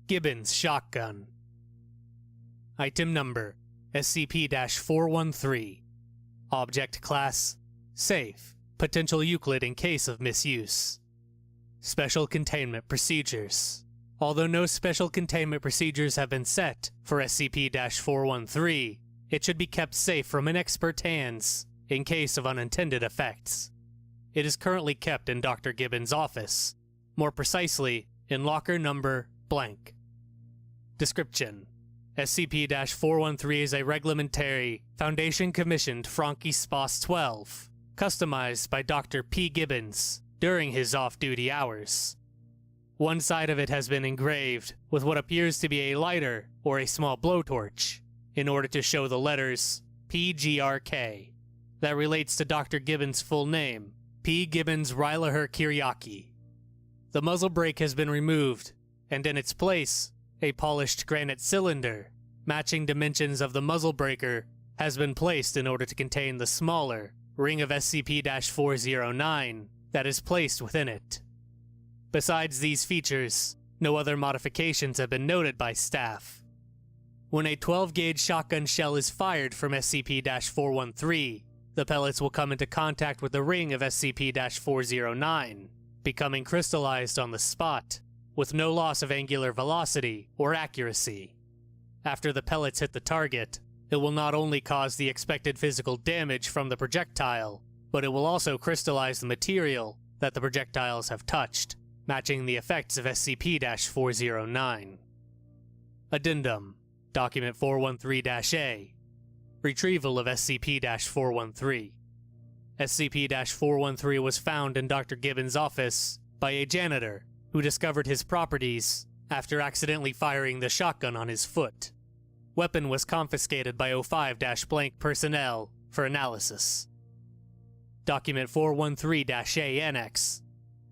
Gibbons shotgun. Item number SCP-413. Object class safe. Potential Euclid in case of misuse. Special containment procedures. Although no special containment procedures have been set for SCP-413, it should be kept safe from inexpert hands in case of unintended effects. It is currently kept in Dr. Gibbons' office, more precisely, in locker number blank. Description: SCP-413 is a reglementary, Foundation-commissioned Franke Spas 12, customized by Dr. P. Gibbons during his off-duty hours. One side of it has been engraved with what appears to be a lighter or a small blowtorch, in order to show the letters PGRK. That relates to Dr. Gibbons' full name, P. Gibbons Rylaher Kiryaki. The muzzle brake has been removed, and in its place, a polished granite cylinder, matching dimensions of the muzzle breaker, has been placed in order to contain the smaller ring of SCP-409 that is placed within it. Besides these features, no other modifications have been noted by staff. When a 12-gauge shotgun shell is fired from SCP-413, the pellets will come into contact with the ring of SCP-409, becoming crystallized on the spot, with no loss of angular velocity or accuracy. After the pellets hit the target, it will not only cause the expected physical damage from the projectile, but it will also crystallize the material that the projectiles have touched, matching the effects of SCP-409. Addendum: Document 413-A. Retrieval of SCP-413. SCP-413 was found in Dr. Gibbons' office by a janitor who discovered his properties after accidentally firing the shotgun on his foot. Weapon was confiscated by O5-blank personnel for analysis. Document 413-A Annex.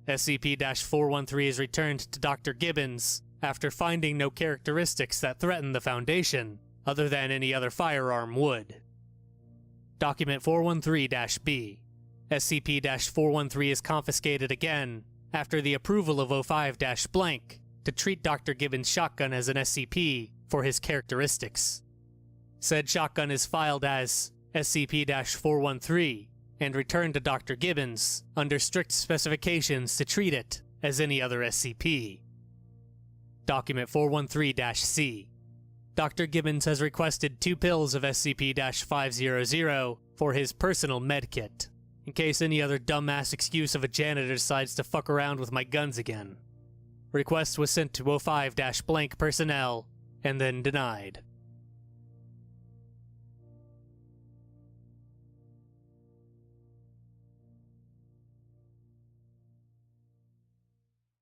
SCP-413 is returned to Dr. Gibbons after finding no characteristics that threaten the Foundation, other than any other firearm would. Document 413-B. SCP-413 is confiscated again after the approval of O5-blank to treat Dr. Gibbons' shotgun as an SCP for his characteristics. Said shotgun is filed as SCP-413 and returned to Dr. Gibbons under strict specifications to treat it as any other SCP. Document 413-C. Dr. Gibbons has requested 2 pills of SCP-500 for his personal medkit, in case any other dumbass excuse of a janitor decides to fuck around with my guns again. Request was sent to O5-blank personnel and then denied.